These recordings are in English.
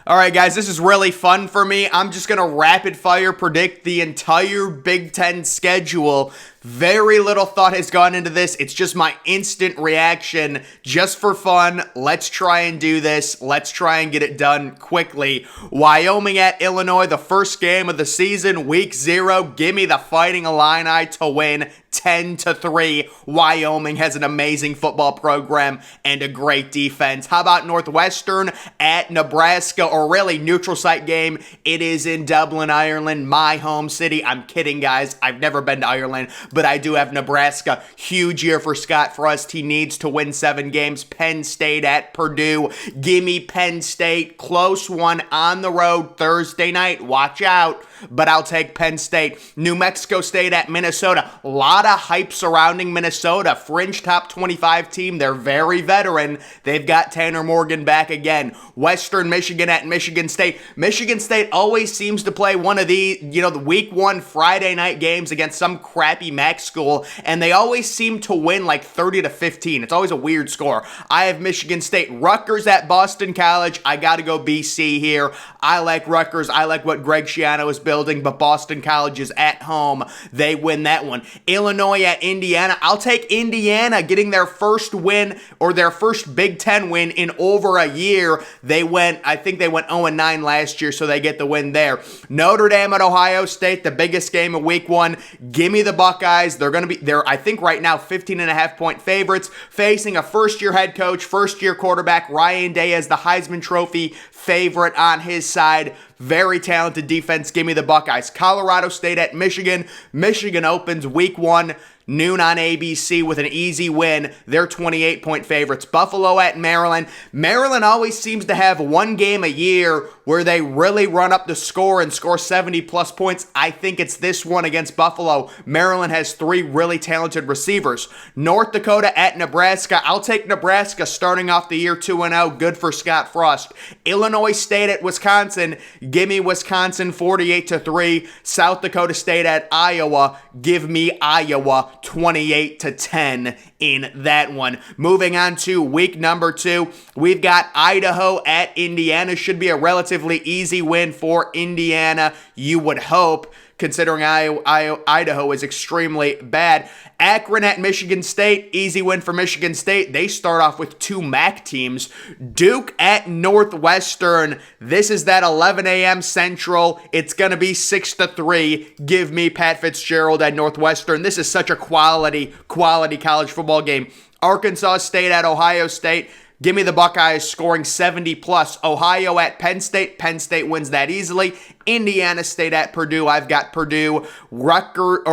All right, guys, this is really fun for me. I'm just going to rapid fire predict the entire Big Ten schedule. Very little thought has gone into this. It's just my instant reaction, just for fun. Let's try and do this. Let's try and get it done quickly. Wyoming at Illinois, the first game of the season, week 0. Give me the Fighting Illini to win 10-3. Wyoming has an amazing football program and a great defense. How about Northwestern at Nebraska, or really neutral site game? It is in Dublin, Ireland, my home city. I'm kidding, guys. I've never been to Ireland, but I do have Nebraska. Huge year for Scott Frost. He needs to win 7 games. Penn State at Purdue. Give me Penn State. Close one on the road Thursday night. Watch out, but I'll take Penn State. New Mexico State at Minnesota. A lot of hype surrounding Minnesota. Fringe top 25 team. They're very veteran. They've got Tanner Morgan back again. Western Michigan at Michigan State. Michigan State always seems to play one of the week 1 Friday night games against some crappy MAC school, and they always seem to win like 30-15. It's always a weird score. I have Michigan State. Rutgers at Boston College. I got to go BC here. I like Rutgers. I like what Greg Schiano is building, but Boston College is at home. They win that one. Illinois at Indiana. I'll take Indiana getting their first win, or their first Big Ten win in over a year. I think they went 0-9 last year, so they get the win there. Notre Dame at Ohio State, the biggest game of week 1. Give me the Buckeyes. They're I think right now 15.5-point favorites, facing a first-year head coach, first-year quarterback. Ryan Day as the Heisman Trophy favorite on his side. Very talented defense. Give me the Buckeyes. Colorado State at Michigan. Michigan opens week 1, noon on ABC with an easy win. They're 28-point favorites. Buffalo at Maryland. Maryland always seems to have one game a year where they really run up the score and score 70-plus points. I think it's this one against Buffalo. Maryland has 3 really talented receivers. North Dakota at Nebraska. I'll take Nebraska starting off the year 2-0. Good for Scott Frost. Illinois State at Wisconsin. Give me Wisconsin 48-3. South Dakota State at Iowa. Give me Iowa 28-10 in that one. Moving on to week number 2, we've got Idaho at Indiana. Should be a relatively easy win for Indiana, you would hope, considering Idaho is extremely bad. Akron at Michigan State, easy win for Michigan State. They start off with 2 MAC teams. Duke at Northwestern. This is that 11 a.m. Central. It's going to be 6-3. Give me Pat Fitzgerald at Northwestern. This is such a quality college football game. Arkansas State at Ohio State. Give me the Buckeyes scoring 70-plus. Ohio at Penn State. Penn State wins that easily. Indiana State at Purdue. I've got Purdue. Wagner,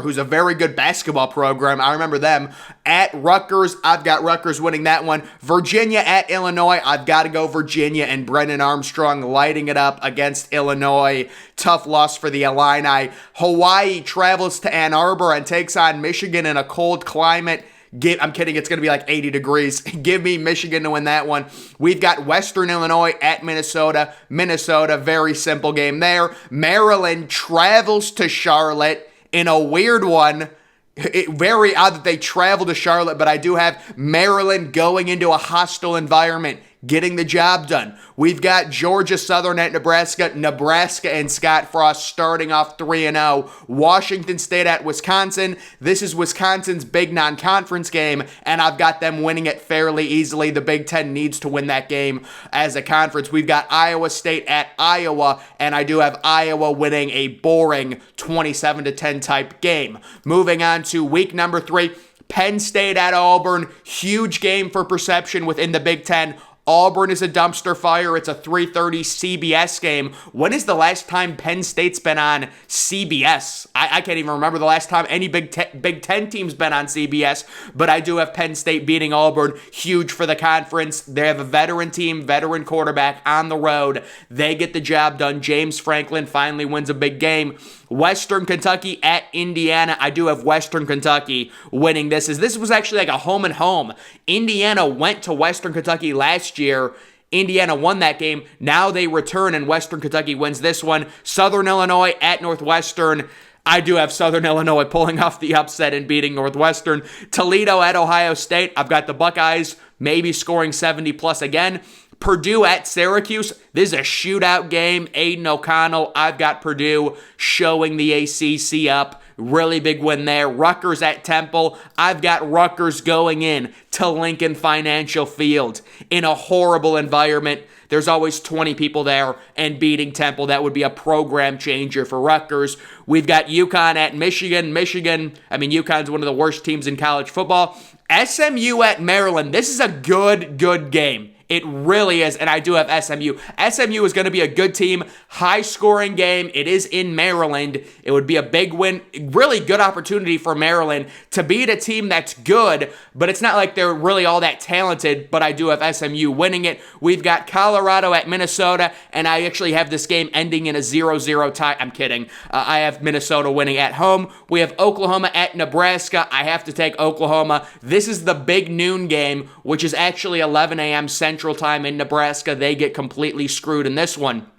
who's a very good basketball program. I remember them. At Rutgers. I've got Rutgers winning that one. Virginia at Illinois. I've got to go Virginia and Brennan Armstrong lighting it up against Illinois. Tough loss for the Illini. Hawaii travels to Ann Arbor and takes on Michigan in a cold climate. I'm kidding, it's going to be like 80 degrees. Give me Michigan to win that one. We've got Western Illinois at Minnesota. Minnesota, very simple game there. Maryland travels to Charlotte in a weird one. Very odd that they travel to Charlotte, but I do have Maryland going into a hostile environment, getting the job done. We've got Georgia Southern at Nebraska. Nebraska and Scott Frost starting off 3-0. Washington State at Wisconsin. This is Wisconsin's big non-conference game, and I've got them winning it fairly easily. The Big Ten needs to win that game as a conference. We've got Iowa State at Iowa, and I do have Iowa winning a boring 27-10 type game. Moving on to week number 3. Penn State at Auburn. Huge game for perception within the Big Ten. Auburn is a dumpster fire. It's a 3:30 CBS game. When is the last time Penn State's been on CBS? I can't even remember the last time any Big Ten team's been on CBS, but I do have Penn State beating Auburn. Huge for the conference. They have a veteran team, veteran quarterback on the road. They get the job done. James Franklin finally wins a big game. Western Kentucky at Indiana. I do have Western Kentucky winning this. This was actually like a home and home. Indiana went to Western Kentucky last year. Indiana won that game. Now they return and Western Kentucky wins this one. Southern Illinois at Northwestern. I do have Southern Illinois pulling off the upset and beating Northwestern. Toledo at Ohio State. I've got the Buckeyes maybe scoring 70 plus again. Purdue at Syracuse. This is a shootout game. Aiden O'Connell. I've got Purdue showing the ACC up. Really big win there. Rutgers at Temple. I've got Rutgers going in to Lincoln Financial Field in a horrible environment. There's always 20 people there, and beating Temple, that would be a program changer for Rutgers. We've got UConn at Michigan. UConn's one of the worst teams in college football. SMU at Maryland. This is a good game. It really is, and I do have SMU. SMU is going to be a good team, high-scoring game. It is in Maryland. It would be a big win, really good opportunity for Maryland to beat a team that's good, but it's not like they're really all that talented, but I do have SMU winning it. We've got Colorado at Minnesota, and I actually have this game ending in a 0-0 tie. I'm kidding. I have Minnesota winning at home. We have Oklahoma at Nebraska. I have to take Oklahoma. This is the big noon game, which is actually 11 a.m. Central Time in Nebraska. They get completely screwed in this one.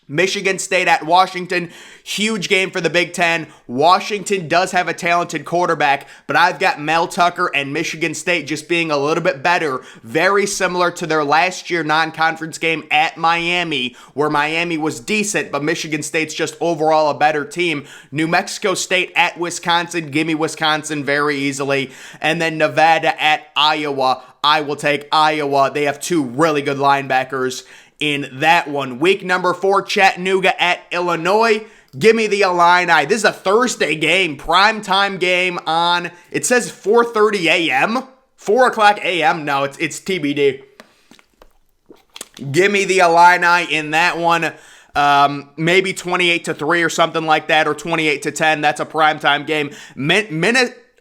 Michigan State at Washington. Huge game for the Big Ten. Washington does have a talented quarterback, but I've got Mel Tucker and Michigan State just being a little bit better. Very similar to their last year non-conference game at Miami, where Miami was decent, but Michigan State's just overall a better team. New Mexico State at Wisconsin. Give me Wisconsin very easily. And then Nevada at Iowa. I will take Iowa. They have two really good linebackers in that one. Week number 4, Chattanooga at Illinois. Give me the Illini. This is a Thursday game, primetime game on, it says 4:30 a.m. 4 o'clock a.m. No, it's TBD. Give me the Illini in that one. Maybe 28-3 or something like that, or 28-10. That's a primetime game.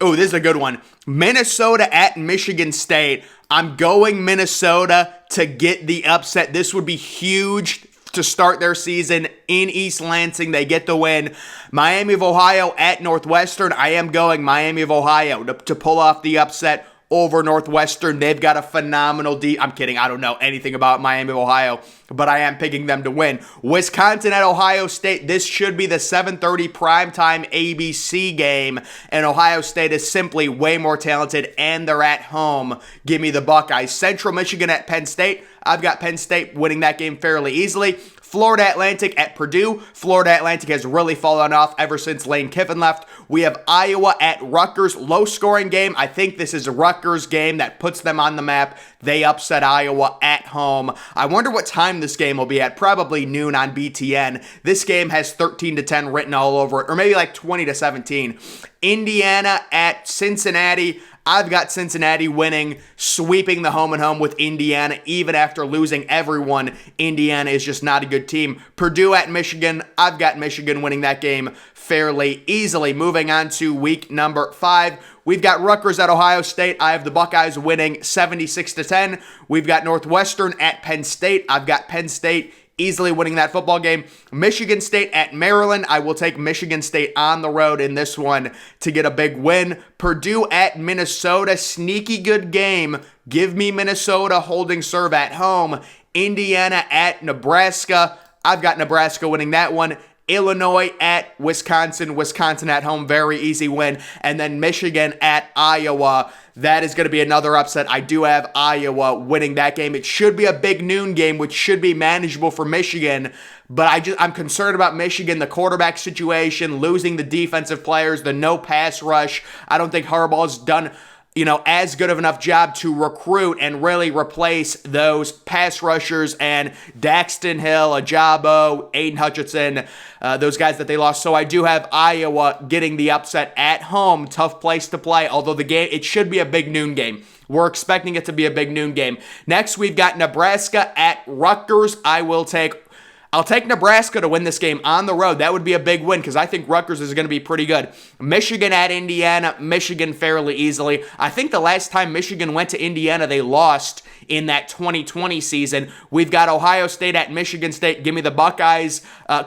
Oh, this is a good one. Minnesota at Michigan State. I'm going Minnesota to get the upset. This would be huge to start their season in East Lansing. They get the win. Miami of Ohio at Northwestern. I am going Miami of Ohio to pull off the upset over Northwestern. They've got a phenomenal I'm kidding. I don't know anything about Miami of Ohio, but I am picking them to win. Wisconsin at Ohio State. This should be the 7:30 primetime ABC game, and Ohio State is simply way more talented, and they're at home. Give me the Buckeyes. Central Michigan at Penn State. I've got Penn State winning that game fairly easily. Florida Atlantic at Purdue. Florida Atlantic has really fallen off ever since Lane Kiffin left. We have Iowa at Rutgers. Low-scoring game. I think this is a Rutgers game that puts them on the map. They upset Iowa at home. I wonder what time this game will be at. Probably noon on BTN. This game has 13-10 written all over it, or maybe like 20-17. Indiana at Cincinnati. I've got Cincinnati winning, sweeping the home and home with Indiana, even after losing everyone. Indiana is just not a good team. Purdue at Michigan. I've got Michigan winning that game fairly easily. Moving on to week number 5. We've got Rutgers at Ohio State. I have the Buckeyes winning 76-10. We've got Northwestern at Penn State. I've got Penn State easily winning that football game. Michigan State at Maryland. I will take Michigan State on the road in this one to get a big win. Purdue at Minnesota. Sneaky good game. Give me Minnesota holding serve at home. Indiana at Nebraska. I've got Nebraska winning that one. Illinois at Wisconsin. Wisconsin at home, very easy win. And then Michigan at Iowa. That is going to be another upset. I do have Iowa winning that game. It should be a big noon game, which should be manageable for Michigan. But I'm concerned about Michigan, the quarterback situation, losing the defensive players, the no pass rush. I don't think Harbaugh's done as good of enough job to recruit and really replace those pass rushers and Daxton Hill, Ajabo, Aiden Hutchinson, those guys that they lost. So I do have Iowa getting the upset at home. Tough place to play, although the game, it should be a big noon game. We're expecting it to be a big noon game. Next, we've got Nebraska at Rutgers. I'll take Nebraska to win this game on the road. That would be a big win because I think Rutgers is going to be pretty good. Michigan at Indiana. Michigan fairly easily. I think the last time Michigan went to Indiana, they lost in that 2020 season. We've got Ohio State at Michigan State. Give me the Buckeyes.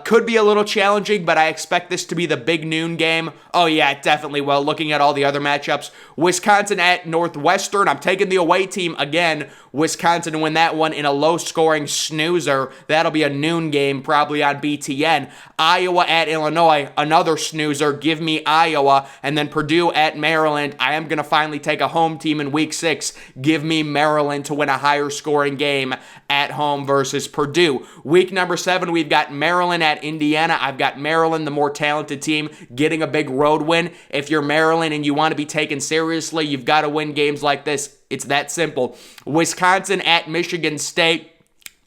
Could be a little challenging, but I expect this to be the big noon game. Oh, yeah, it definitely will. Looking at all the other matchups. Wisconsin at Northwestern. I'm taking the away team again. Wisconsin to win that one in a low-scoring snoozer. That'll be a noon game. game, probably on BTN. Iowa at Illinois, another snoozer. Give me Iowa. And then Purdue at Maryland. I am going to finally take a home team in week 6. Give me Maryland to win a higher scoring game at home versus Purdue. Week number 7, we've got Maryland at Indiana. I've got Maryland, the more talented team, getting a big road win. If you're Maryland and you want to be taken seriously, you've got to win games like this. It's that simple. Wisconsin at Michigan State.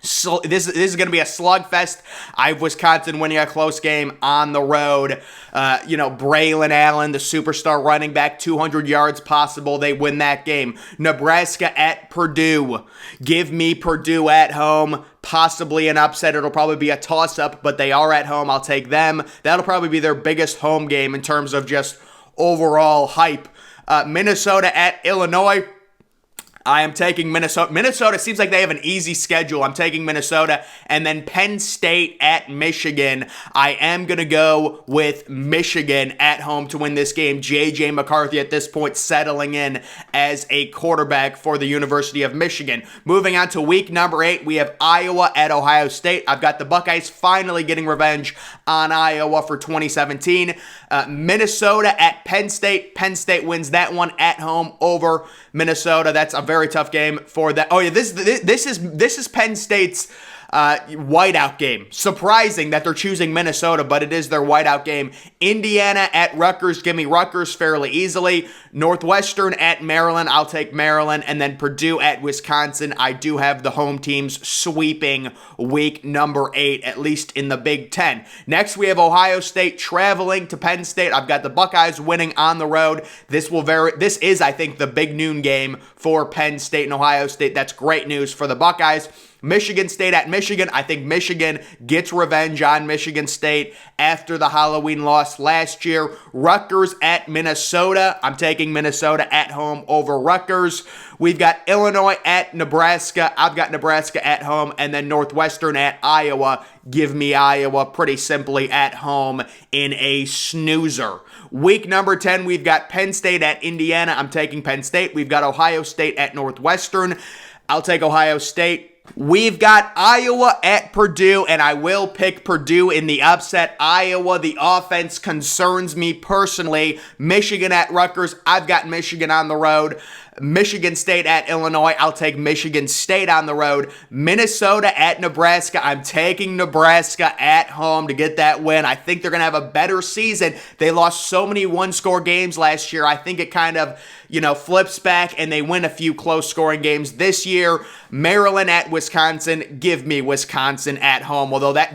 So this is going to be a slugfest. I have Wisconsin winning a close game on the road. Braylon Allen, the superstar running back, 200 yards possible. They win that game. Nebraska at Purdue. Give me Purdue at home. Possibly an upset. It'll probably be a toss-up, but they are at home. I'll take them. That'll probably be their biggest home game in terms of just overall hype. Minnesota at Illinois. I am taking Minnesota. Minnesota seems like they have an easy schedule. I'm taking Minnesota. And then Penn State at Michigan. I am going to go with Michigan at home to win this game. J.J. McCarthy at this point settling in as a quarterback for the University of Michigan. Moving on to week number 8, we have Iowa at Ohio State. I've got the Buckeyes finally getting revenge on Iowa for 2017. Minnesota at Penn State. Penn State wins that one at home over Minnesota. That's a very tough game for that. Oh yeah, this is Penn State's whiteout game. Surprising that they're choosing Minnesota, but it is their whiteout game. Indiana at Rutgers. Give me Rutgers fairly easily. Northwestern at Maryland. I'll take Maryland. And then Purdue at Wisconsin. I do have the home teams sweeping week number 8, at least in the Big Ten. Next, we have Ohio State traveling to Penn State. I've got the Buckeyes winning on the road. This is, I think, the big noon game for Penn State and Ohio State. That's great news for the Buckeyes. Michigan State at Michigan. I think Michigan gets revenge on Michigan State after the Halloween loss last year. Rutgers at Minnesota. I'm taking Minnesota at home over Rutgers. We've got Illinois at Nebraska. I've got Nebraska at home. And then Northwestern at Iowa. Give me Iowa pretty simply at home in a snoozer. Week number 10, we've got Penn State at Indiana. I'm taking Penn State. We've got Ohio State at Northwestern. I'll take Ohio State. We've got Iowa at Purdue, and I will pick Purdue in the upset. Iowa, the offense concerns me personally. Michigan at Rutgers, I've got Michigan on the road. Michigan State at Illinois, I'll take Michigan State on the road. Minnesota at Nebraska, I'm taking Nebraska at home to get that win. I think they're going to have a better season. They lost so many one-score games last year. I think it kind of, flips back and they win a few close-scoring games this year. Maryland at Wisconsin, give me Wisconsin at home. Although that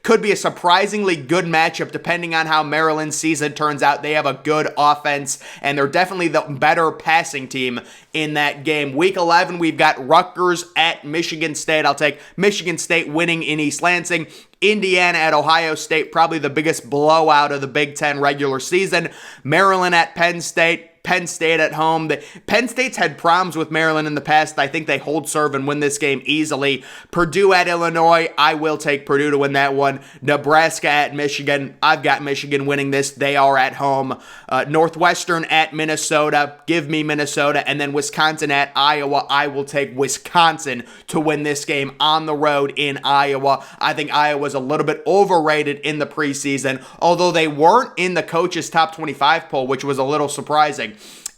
could be a surprisingly good matchup depending on how Maryland's season turns out. They have a good offense and they're definitely the better passing team in that game. Week 11, we've got Rutgers at Michigan State. I'll take Michigan State winning in East Lansing. Indiana at Ohio State, probably the biggest blowout of the Big Ten regular season. Maryland at Penn State. Penn State at home. Penn State's had problems with Maryland in the past. I think they hold serve and win this game easily. Purdue at Illinois. I will take Purdue to win that one. Nebraska at Michigan. I've got Michigan winning this. They are at home. Northwestern at Minnesota. Give me Minnesota. And then Wisconsin at Iowa. I will take Wisconsin to win this game on the road in Iowa. I think Iowa's a little bit overrated in the preseason, although they weren't in the coaches' top 25 poll, which was a little surprising.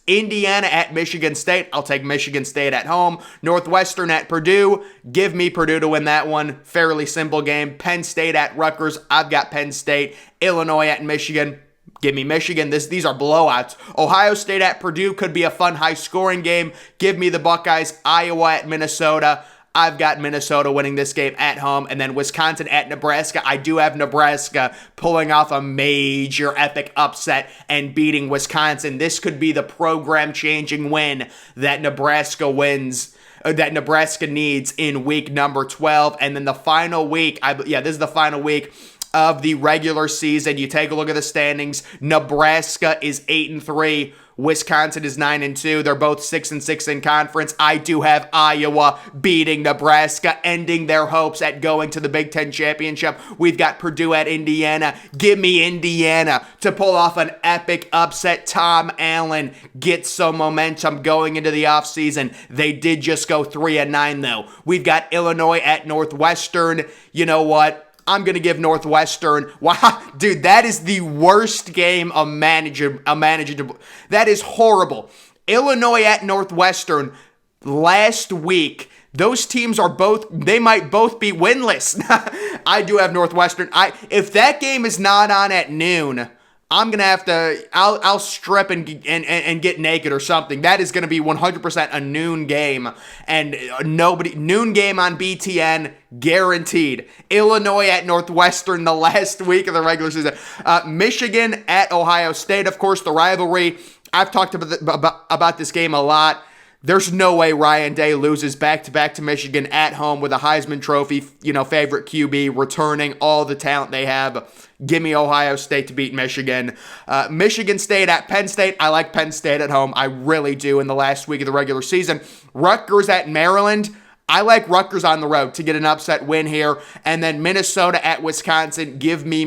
Indiana at Michigan State. I'll take Michigan State at home. Northwestern at Purdue. Give me Purdue to win that one. Fairly simple game. Penn State at Rutgers. I've got Penn State. Illinois at Michigan. Give me Michigan. These are blowouts. Ohio State at Purdue could be a fun high-scoring game. Give me the Buckeyes. Iowa at Minnesota. I've got Minnesota winning this game at home. And then Wisconsin at Nebraska. I do have Nebraska pulling off a major epic upset and beating Wisconsin. This could be the program-changing win that Nebraska needs in week number 12. And then the final week, this is the final week. of the regular season. You take a look at the standings. Nebraska is 8-3. Wisconsin is 9-2. They're both 6-6 in conference. I do have Iowa beating Nebraska, ending their hopes at going to the Big Ten championship. We've got Purdue at Indiana. Give me Indiana to pull off an epic upset. Tom Allen gets some momentum going into the offseason. They did just go 3-9 though. We've got Illinois at Northwestern. You know what? I'm going to give Northwestern. Wow, dude, that is the worst game a manager. That is horrible. Illinois at Northwestern last week. Those teams are they might both be winless. I do have Northwestern. If that game is not on at noon, I'm going to have to, I'll strip and get naked or something. That is going to be 100% a noon game. And noon game on BTN, guaranteed. Illinois at Northwestern the last week of the regular season. Michigan at Ohio State, of course, the rivalry. I've talked about this game a lot. There's no way Ryan Day loses back-to-back to Michigan at home with a Heisman Trophy, favorite QB, returning all the talent they have. Give me Ohio State to beat Michigan. Michigan State at Penn State. I like Penn State at home. I really do in the last week of the regular season. Rutgers at Maryland. I like Rutgers on the road to get an upset win here. And then Minnesota at Wisconsin. Give me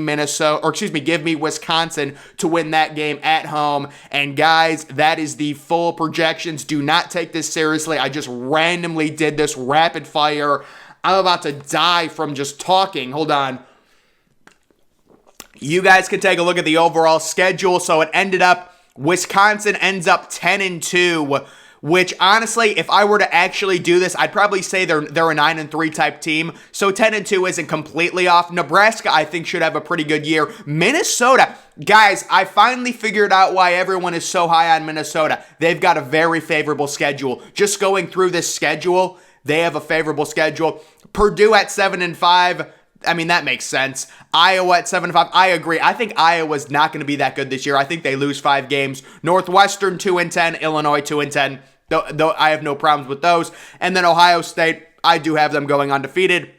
Wisconsin to win that game at home. And guys, that is the full projections. Do not take this seriously. I just randomly did this rapid fire. I'm about to die from just talking. Hold on. You guys can take a look at the overall schedule. So it ended up, Wisconsin ends up 10-2. Which, honestly, if I were to actually do this, I'd probably say they're a 9-3 type team. So 10-2 isn't completely off. Nebraska, I think, should have a pretty good year. Minnesota, guys, I finally figured out why everyone is so high on Minnesota. They've got a very favorable schedule. Just going through this schedule, they have a favorable schedule. Purdue at 7-5. I mean, that makes sense. Iowa at 7-5. I agree. I think Iowa's not going to be that good this year. I think they lose 5 games. Northwestern 2-10. Illinois 2-10. Though I have no problems with those. And then Ohio State, I do have them going undefeated.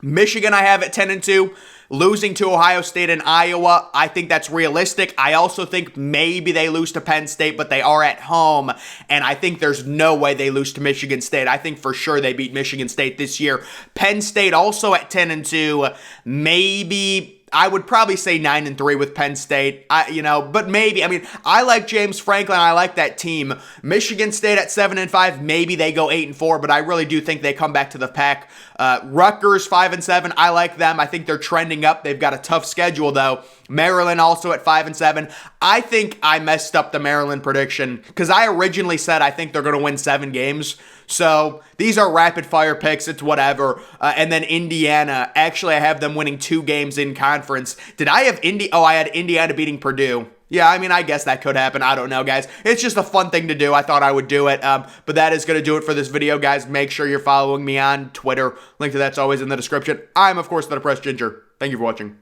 Michigan, I have at 10-2. Losing to Ohio State and Iowa, I think that's realistic. I also think maybe they lose to Penn State, but they are at home. And I think there's no way they lose to Michigan State. I think for sure they beat Michigan State this year. Penn State also at 10-2. Maybe, I would probably say 9-3 with Penn State, but maybe. I mean, I like James Franklin. I like that team. Michigan State at 7-5. Maybe they go 8-4, but I really do think they come back to the pack. Rutgers 5-7. I like them. I think they're trending up. They've got a tough schedule though. Maryland also at 5-7. I think I messed up the Maryland prediction because I originally said I think they're going to win 7 games. So these are rapid fire picks. It's whatever. And then Indiana. Actually, I have them winning 2 games in conference. Did I have I had Indiana beating Purdue. Yeah, I mean, I guess that could happen. I don't know, guys. It's just a fun thing to do. I thought I would do it. But that is going to do it for this video, guys. Make sure you're following me on Twitter. Link to that's always in the description. I'm, of course, the Depressed Ginger. Thank you for watching.